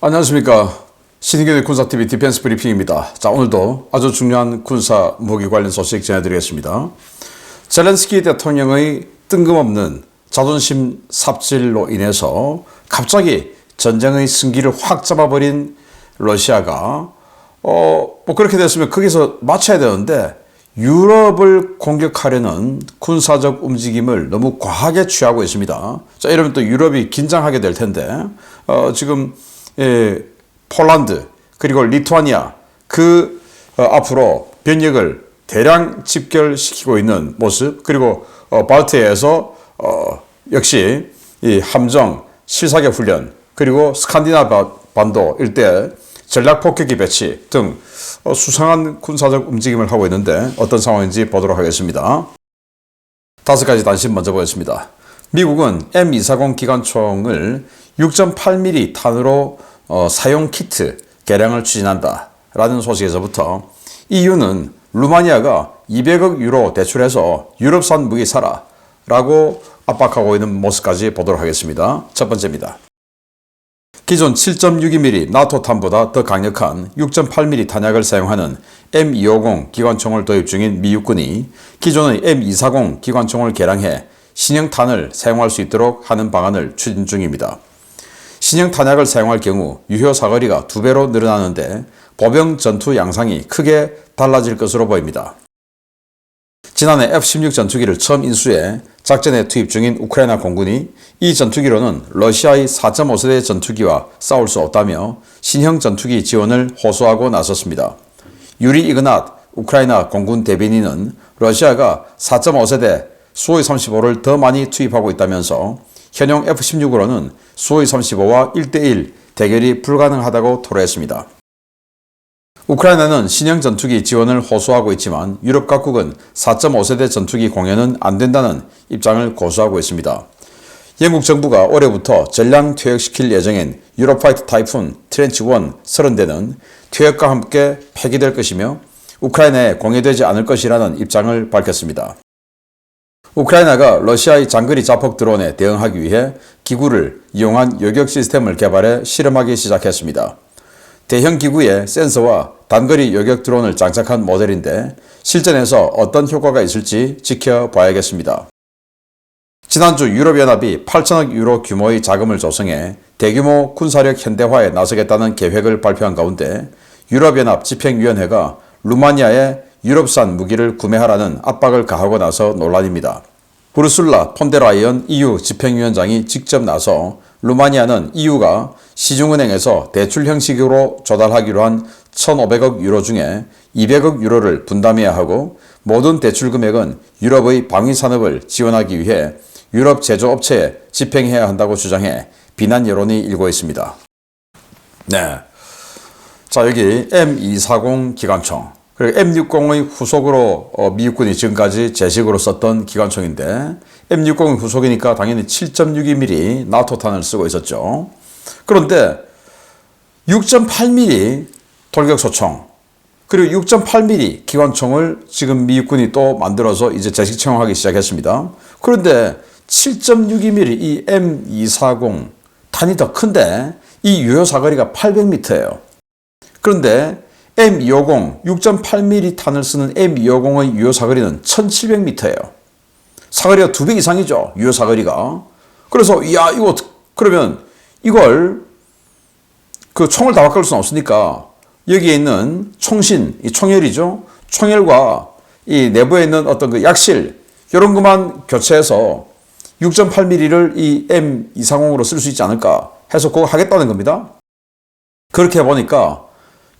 안녕하십니까. 신인경의 군사TV 디펜스 브리핑입니다. 자, 오늘도 아주 중요한 군사 무기 관련 소식 전해드리겠습니다. 젤렌스키 대통령의 뜬금없는 자존심 삽질로 인해서 갑자기 전쟁의 승기를 확 잡아버린 러시아가 그렇게 됐으면 거기서 맞춰야 되는데 유럽을 공격하려는 군사적 움직임을 너무 과하게 취하고 있습니다. 자, 이러면 또 유럽이 긴장하게 될 텐데 지금 폴란드 그리고 리투아니아 앞으로 병력을 대량 집결시키고 있는 모습, 그리고 발트해에서 역시 이 함정 실사격 훈련, 그리고 스칸디나비아 반도 일대 전략 폭격기 배치 등 수상한 군사적 움직임을 하고 있는데 어떤 상황인지 보도록 하겠습니다. 5가지 단신 먼저 보겠습니다. 미국은 M240 기관총을 6.8mm 탄으로 사용 키트 개량을 추진한다 라는 소식에서부터 EU는 루마니아가 200억 유로 대출해서 유럽산 무기 사라 라고 압박하고 있는 모습까지 보도록 하겠습니다. 첫 번째입니다. 기존 7.62mm 나토 탄보다 더 강력한 6.8mm 탄약을 사용하는 M250 기관총을 도입 중인 미 육군이 기존의 M240 기관총을 개량해 신형 탄을 사용할 수 있도록 하는 방안을 추진 중입니다. 신형 탄약을 사용할 경우 유효 사거리가 2배로 늘어나는데 보병 전투 양상이 크게 달라질 것으로 보입니다. 지난해 F-16 전투기를 처음 인수해 작전에 투입 중인 우크라이나 공군이 이 전투기로는 러시아의 4.5세대 전투기와 싸울 수 없다며 신형 전투기 지원을 호소하고 나섰습니다. 유리 이그낫 우크라이나 공군 대변인은 러시아가 4.5세대 수호이-35를 더 많이 투입하고 있다면서 현용 F-16으로는 수호이-35와 1대1 대결이 불가능하다고 토로했습니다. 우크라이나는 신형 전투기 지원을 호소하고 있지만 유럽 각국은 4.5세대 전투기 공연은 안 된다는 입장을 고수하고 있습니다. 영국 정부가 올해부터 전량 퇴역시킬 예정인 유로파이트 타이푼 트렌치 1 30대는 퇴역과 함께 폐기될 것이며 우크라이나에 공유되지 않을 것이라는 입장을 밝혔습니다. 우크라이나가 러시아의 장거리 자폭 드론에 대응하기 위해 기구를 이용한 요격 시스템을 개발해 실험하기 시작했습니다. 대형 기구에 센서와 단거리 요격 드론을 장착한 모델인데 실전에서 어떤 효과가 있을지 지켜봐야겠습니다. 지난주 유럽연합이 8천억 유로 규모의 자금을 조성해 대규모 군사력 현대화에 나서겠다는 계획을 발표한 가운데 유럽연합 집행위원회가 루마니아에 유럽산 무기를 구매하라는 압박을 가하고 나서 논란입니다. 우르술라 폰데라이언 EU 집행위원장이 직접 나서 루마니아는 EU가 시중은행에서 대출 형식으로 조달하기로 한 1,500억 유로 중에 200억 유로를 분담해야 하고 모든 대출 금액은 유럽의 방위 산업을 지원하기 위해 유럽 제조업체에 집행해야 한다고 주장해 비난 여론이 일고 있습니다. 네. 자, 여기 M240 기관총. 그리고 M60의 후속으로 미 육군이 지금까지 제식으로 썼던 기관총인데 M60의 후속이니까 당연히 7.62mm 나토탄을 쓰고 있었죠. 그런데 6.8mm 돌격소총 그리고 6.8mm 기관총을 지금 미 육군이 또 만들어서 이제 제식 채용하기 시작했습니다. 그런데 7.62mm 이 M240 탄이 더 큰데 이 유효 사거리가 800m예요. 그런데 M250 6.8mm 탄을 쓰는 M250의 유효 사거리는 1700m예요. 사거리가 2배 이상이죠. 유효 사거리가. 그래서 그러면 이걸 그 총을 다 바꿀 수는 없으니까 여기에 있는 총신, 이 총열이죠. 총열과 이 내부에 있는 어떤 그 약실 이런 것만 교체해서 6.8mm를 이 M240으로 쓸 수 있지 않을까 해서 그거 하겠다는 겁니다. 그렇게 해보니까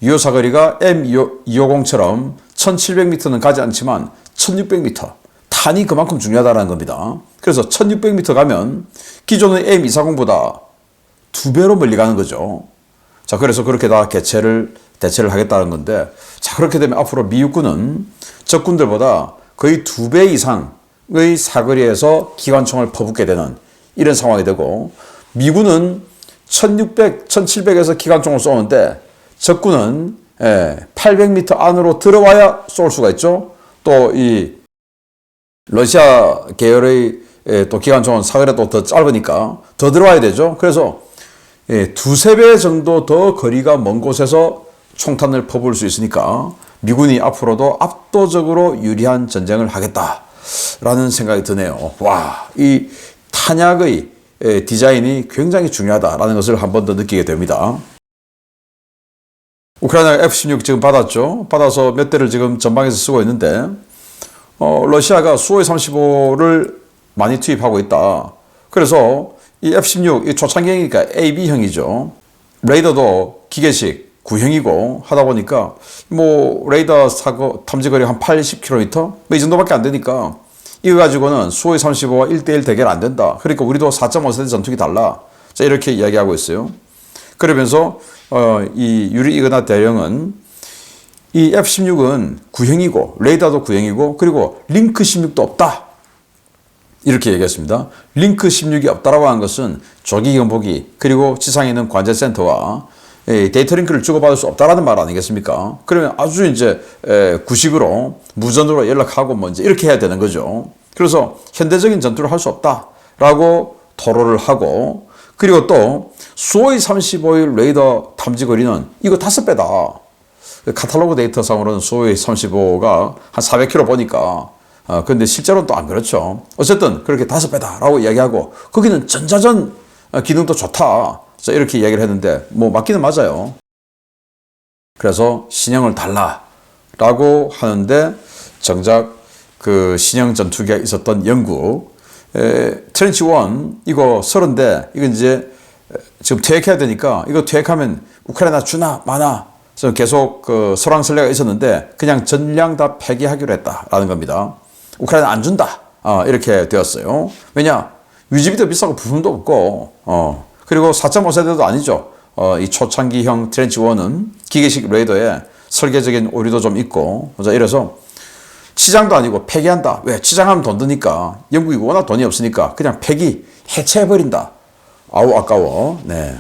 유효 사거리가 M250처럼 1700m는 가지 않지만 1600m. 탄이 그만큼 중요하다는 겁니다. 그래서 1600m 가면 기존의 M240보다 2배로 멀리 가는 거죠. 자, 그래서 그렇게 다 대체를 하겠다는 건데, 자, 그렇게 되면 앞으로 미 육군은 적군들보다 거의 2배 이상의 사거리에서 기관총을 퍼붓게 되는 이런 상황이 되고, 미군은 1600, 1700에서 기관총을 쏘는데 적군은 800m 안으로 들어와야 쏠 수가 있죠. 또 이 러시아 계열의 또 기관총은 사거리가 또 더 짧으니까 더 들어와야 되죠. 그래서 두세 배 정도 더 거리가 먼 곳에서 총탄을 퍼부을 수 있으니까 미군이 앞으로도 압도적으로 유리한 전쟁을 하겠다라는 생각이 드네요. 와, 이 탄약의 디자인이 굉장히 중요하다라는 것을 한 번 더 느끼게 됩니다. 우크라이나가 F-16 지금 받았죠. 받아서 몇 대를 지금 전방에서 쓰고 있는데 러시아가 수호의 35를 많이 투입하고 있다. 그래서 이 F-16 이 초창기니까 AB형이죠. 레이더도 기계식 구형이고 하다 보니까 뭐 레이더 사고 탐지거리 한 80km 뭐 이 정도밖에 안 되니까 이거 가지고는 수호의 35와 1대1 대결 안 된다. 그러니까 우리도 4.5세대 전투기 달라. 자, 이렇게 이야기하고 있어요. 그러면서 이 유리 이그낫 대령은 이 F-16은 구형이고 레이더도 구형이고 그리고 링크 16도 없다. 이렇게 얘기했습니다. 링크 16이 없다라고 한 것은 조기 경보기 그리고 지상에 있는 관제센터와 데이터 링크를 주고받을 수 없다라는 말 아니겠습니까? 그러면 아주 이제 구식으로 무전으로 연락하고 뭐 이제 이렇게 해야 되는 거죠. 그래서 현대적인 전투를 할 수 없다라고 토로를 하고 그리고 또 수호의 35일 레이더 탐지 거리는 이거 5배다. 카탈로그 데이터상으로는 수호의 35가 한 400km 보니까 근데 실제로는 또 안 그렇죠. 어쨌든 그렇게 5배다라고 이야기하고 거기는 전자전 기능도 좋다. 자, 이렇게 이야기를 했는데 뭐 맞기는 맞아요. 그래서 신형을 달라라고 하는데 정작 그 신형 전투기가 있었던 영국 트렌치 1 이거 30대 이거 이제 지금 퇴役해야 되니까 이거 퇴役하면 우크라이나 주나 마나 그래서 계속 그 설왕설래가 있었는데 그냥 전량 다 폐기하기로 했다라는 겁니다. 우크라이나 안 준다. 이렇게 되었어요. 왜냐? 유지비도 비싸고 부품도 없고 그리고 4.5세대도 아니죠. 이 초창기형 트렌치 1은 기계식 레이더에 설계적인 오류도 좀 있고 이래서 치장도 아니고 폐기한다. 왜? 치장하면 돈 드니까. 영국이 워낙 돈이 없으니까 그냥 폐기, 해체해버린다. 아우 아까워. 네.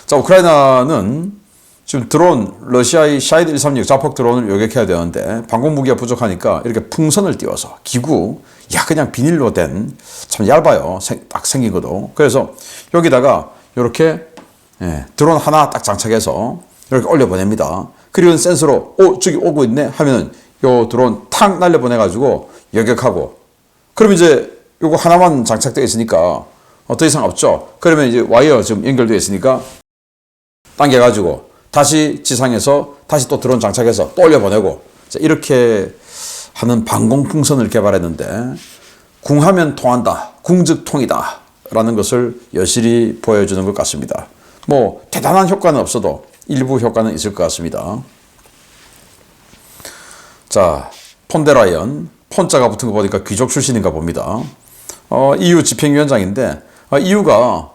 자, 우크라이나는 지금 드론, 러시아의 샤이드 136 자폭 드론을 요격해야 되는데 방공무기가 부족하니까 이렇게 풍선을 띄워서 기구, 그냥 비닐로 된 참 얇아요. 딱 생긴 것도. 그래서 여기다가 이렇게 드론 하나 딱 장착해서 이렇게 올려보냅니다. 그리고 센서로 저기 오고 있네 하면은 요 드론 탁 날려보내가지고 여격하고 그럼 이제 요거 하나만 장착되어 있으니까 더 이상 없죠. 그러면 이제 와이어 지금 연결되어 있으니까 당겨가지고 다시 지상에서 다시 또 드론 장착해서 또 올려보내고 이렇게 하는 방공풍선을 개발했는데 궁하면 통한다. 궁즉 통이다. 라는 것을 여실히 보여주는 것 같습니다. 뭐 대단한 효과는 없어도 일부 효과는 있을 것 같습니다. 자, 폰데라이언 폰자가 붙은 거 보니까 귀족 출신인가 봅니다. EU 집행위원장인데 EU가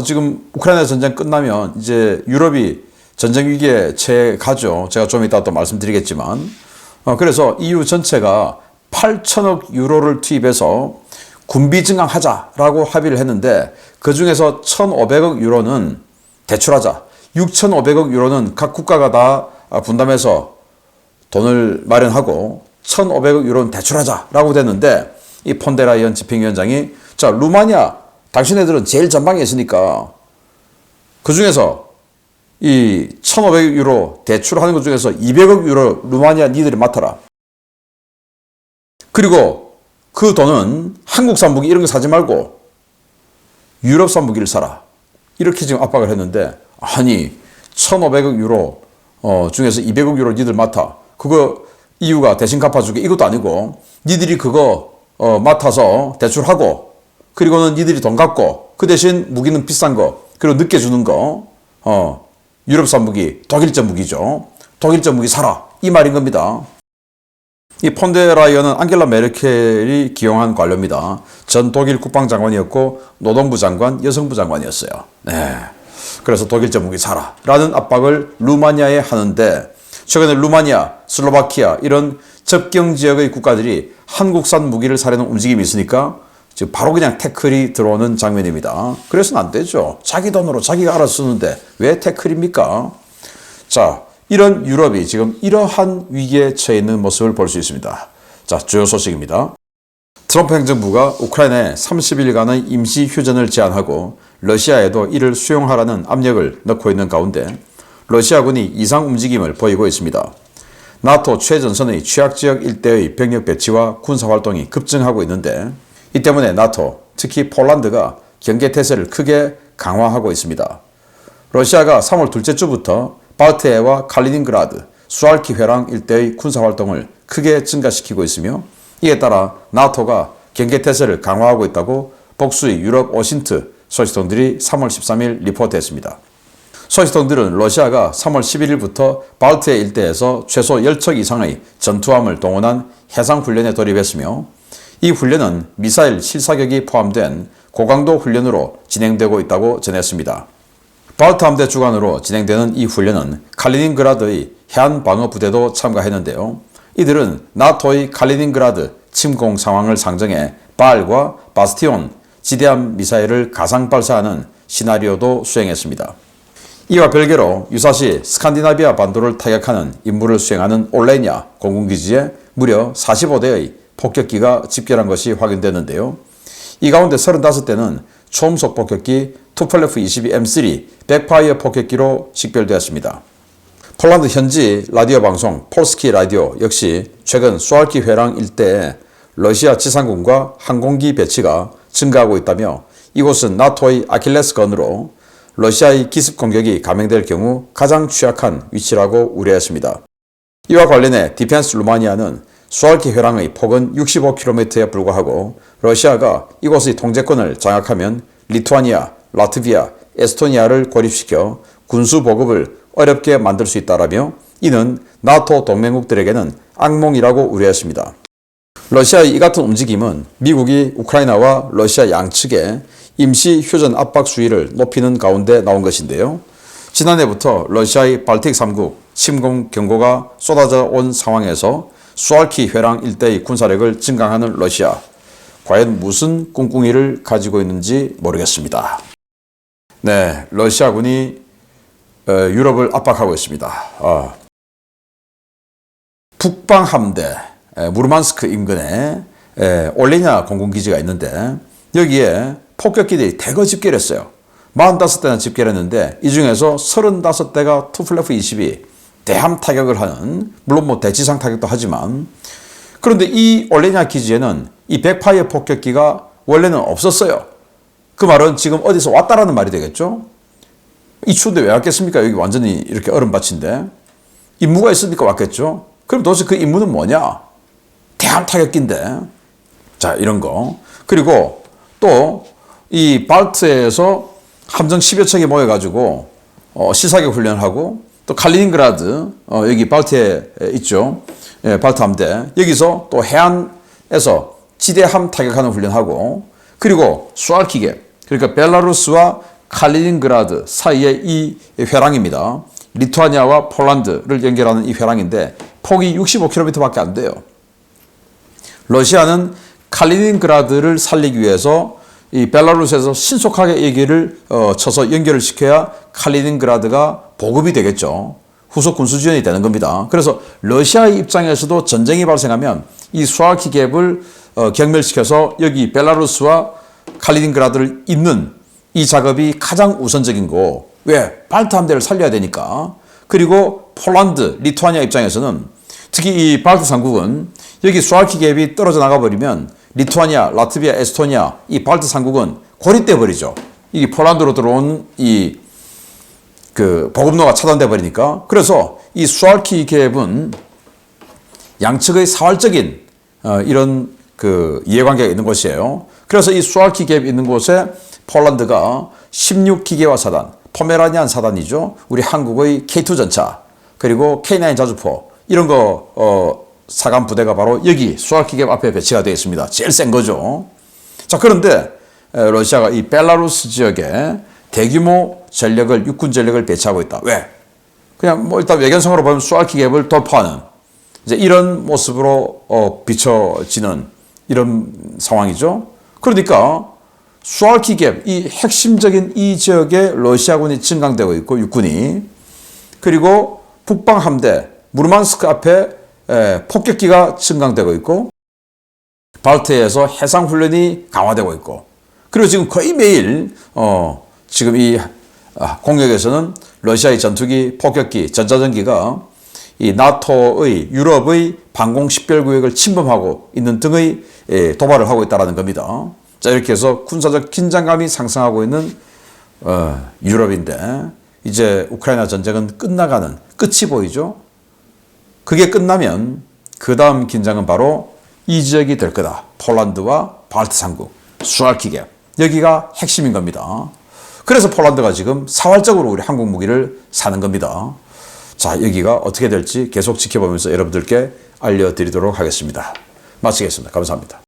지금 우크라이나 전쟁 끝나면 이제 유럽이 전쟁 위기에 처해가죠. 제가 좀 이따 또 말씀드리겠지만 그래서 EU 전체가 8천억 유로를 투입해서 군비 증강하자라고 합의를 했는데 그 중에서 1,500억 유로는 대출하자. 6,500억 유로는 각 국가가 다 분담해서 돈을 마련하고 1,500억 유로는 대출하자라고 됐는데 이 폰데라이언 집행위원장이 자, 루마니아 당신네들은 제일 전방에 있으니까 그 중에서 이 1,500억 유로 대출하는 것 중에서 200억 유로 루마니아 니들이 맡아라. 그리고 그 돈은 한국산 무기 이런 거 사지 말고 유럽산 무기를 사라. 이렇게 지금 압박을 했는데 아니 1,500억 유로 중에서 200억 유로 니들 맡아. 그거 EU가 대신 갚아주게 이것도 아니고 니들이 그거 맡아서 대출하고 그리고는 니들이 돈 갚고 그 대신 무기는 비싼 거 그리고 늦게 주는 거 유럽산 무기 독일전 무기죠. 독일전 무기 사라. 이 말인 겁니다. 이 폰데라이언은 앙겔라 메르켈이 기용한 관료입니다. 전 독일 국방장관이었고 노동부 장관, 여성부 장관이었어요. 네. 그래서 독일전 무기 사라 라는 압박을 루마니아에 하는데 최근에 루마니아, 슬로바키아 이런 접경 지역의 국가들이 한국산 무기를 사려는 움직임이 있으니까 지금 바로 그냥 태클이 들어오는 장면입니다. 그래서는 안 되죠. 자기 돈으로 자기가 알아서 쓰는데 왜 태클입니까? 자, 이런 유럽이 지금 이러한 위기에 처해 있는 모습을 볼 수 있습니다. 자, 주요 소식입니다. 트럼프 행정부가 우크라이나에 30일간의 임시 휴전을 제안하고 러시아에도 이를 수용하라는 압력을 넣고 있는 가운데 러시아군이 이상 움직임을 보이고 있습니다. 나토 최전선의 취약지역 일대의 병력 배치와 군사활동이 급증하고 있는데 이 때문에 나토, 특히 폴란드가 경계태세를 크게 강화하고 있습니다. 러시아가 3월 둘째 주부터 발트해와 칼리닝그라드, 수알키 회랑 일대의 군사활동을 크게 증가시키고 있으며 이에 따라 나토가 경계태세를 강화하고 있다고 복수의 유럽 오신트 소식통들이 3월 13일 리포트했습니다. 소식통들은 러시아가 3월 11일부터 발트해 일대에서 최소 10척 이상의 전투함을 동원한 해상훈련에 돌입했으며 이 훈련은 미사일 실사격이 포함된 고강도 훈련으로 진행되고 있다고 전했습니다. 발트 함대 주관으로 진행되는 이 훈련은 칼리닝그라드의 해안방어부대도 참가했는데요. 이들은 나토의 칼리닝그라드 침공 상황을 상정해 발과 바스티온 지대함 미사일을 가상 발사하는 시나리오도 수행했습니다. 이와 별개로 유사시 스칸디나비아 반도를 타격하는 임무를 수행하는 올레냐 공군기지에 무려 45대의 폭격기가 집결한 것이 확인됐는데요. 이 가운데 35대는 초음속 폭격기 투폴레프 22M3 백파이어 폭격기로 식별되었습니다. 폴란드 현지 라디오 방송 폴스키 라디오 역시 최근 수알키 회랑 일대에 러시아 지상군과 항공기 배치가 증가하고 있다며 이곳은 나토의 아킬레스건으로 러시아의 기습 공격이 감행될 경우 가장 취약한 위치라고 우려했습니다. 이와 관련해 디펜스 루마니아는 수알키 회랑의 폭은 65km에 불과하고 러시아가 이곳의 통제권을 장악하면 리투아니아, 라트비아, 에스토니아를 고립시켜 군수 보급을 어렵게 만들 수 있다라며 이는 나토 동맹국들에게는 악몽이라고 우려했습니다. 러시아의 이 같은 움직임은 미국이 우크라이나와 러시아 양측에 임시 휴전 압박 수위를 높이는 가운데 나온 것인데요. 지난해부터 러시아의 발틱 3국 침공 경고가 쏟아져 온 상황에서 수알키 회랑 일대의 군사력을 증강하는 러시아. 과연 무슨 꿍꿍이를 가지고 있는지 모르겠습니다. 네, 러시아군이 유럽을 압박하고 있습니다. 북방 함대 무르만스크 인근에 올레냐 공군기지가 있는데 여기에 폭격기들이 대거 집결했어요. 45대나 집결했는데 이 중에서 35대가 투플레프 22 대함 타격을 하는, 물론 뭐 대지상 타격도 하지만, 그런데 이 올레냐 기지에는 이 백파이어 폭격기가 원래는 없었어요. 그 말은 지금 어디서 왔다라는 말이 되겠죠? 이 추운데 왜 왔겠습니까? 여기 완전히 이렇게 얼음밭인데. 임무가 있으니까 왔겠죠? 그럼 도대체 그 임무는 뭐냐? 대함 타격기인데. 자, 이런 거. 그리고 또 이 발트에서 함정 10여 척이 모여가지고 시사격 훈련하고 또 칼리닝그라드 여기 발트에 있죠. 예, 발트 함대. 여기서 또 해안에서 지대함 타격하는 훈련하고 그리고 수알키게 그러니까 벨라루스와 칼리닝그라드 사이의 이 회랑입니다. 리투아니아와 폴란드를 연결하는 이 회랑인데 폭이 65km밖에 안 돼요. 러시아는 칼리닝그라드를 살리기 위해서 이 벨라루스에서 신속하게 얘기를 쳐서 연결을 시켜야 칼리닝그라드가 보급이 되겠죠. 후속 군수 지원이 되는 겁니다. 그래서 러시아의 입장에서도 전쟁이 발생하면 이 수알키 갭을 경멸시켜서 여기 벨라루스와 칼리닝그라드를 잇는 이 작업이 가장 우선적인 거. 왜? 발트 함대를 살려야 되니까. 그리고 폴란드, 리투아니아 입장에서는 특히 이 발트 3국은 여기 수알키 갭이 떨어져 나가버리면 리투아니아, 라트비아, 에스토니아 이 발트 3국은 고립돼 버리죠. 이게 폴란드로 들어온 이 보급로가 차단돼 버리니까. 그래서 이 수알키 갭은 양측의 사활적인 이런 이해관계가 있는 곳이에요. 그래서 이 수알키 갭 있는 곳에 폴란드가 16기계화 사단, 포메라니안 사단이죠. 우리 한국의 K2 전차, 그리고 K9 자주포 이런 거 사관 부대가 바로 여기 수알키 갭 앞에 배치가 되어 있습니다. 제일 센 거죠. 자, 그런데 러시아가 이 벨라루스 지역에 대규모 전력을, 육군 전력을 배치하고 있다. 왜? 그냥 뭐 일단 외견성으로 보면 수알키 갭을 돌파하는 이제 이런 모습으로 비춰지는 이런 상황이죠. 그러니까 수알키 갭, 이 핵심적인 이 지역에 러시아군이 증강되고 있고 육군이, 그리고 북방 함대 무르만스크 앞에 폭격기가 증강되고 있고 발트해에서 해상훈련이 강화되고 있고, 그리고 지금 거의 매일 지금 이 공격에서는 러시아의 전투기, 폭격기, 전자전기가 이 나토의 유럽의 방공 식별구역을 침범하고 있는 등의 도발을 하고 있다는 겁니다. 자, 이렇게 해서 군사적 긴장감이 상승하고 있는 유럽인데 이제 우크라이나 전쟁은 끝나가는 끝이 보이죠. 그게 끝나면 그 다음 긴장은 바로 이 지역이 될 거다. 폴란드와 발트 삼국, 수알키계 여기가 핵심인 겁니다. 그래서 폴란드가 지금 사활적으로 우리 한국 무기를 사는 겁니다. 자, 여기가 어떻게 될지 계속 지켜보면서 여러분들께 알려드리도록 하겠습니다. 마치겠습니다. 감사합니다.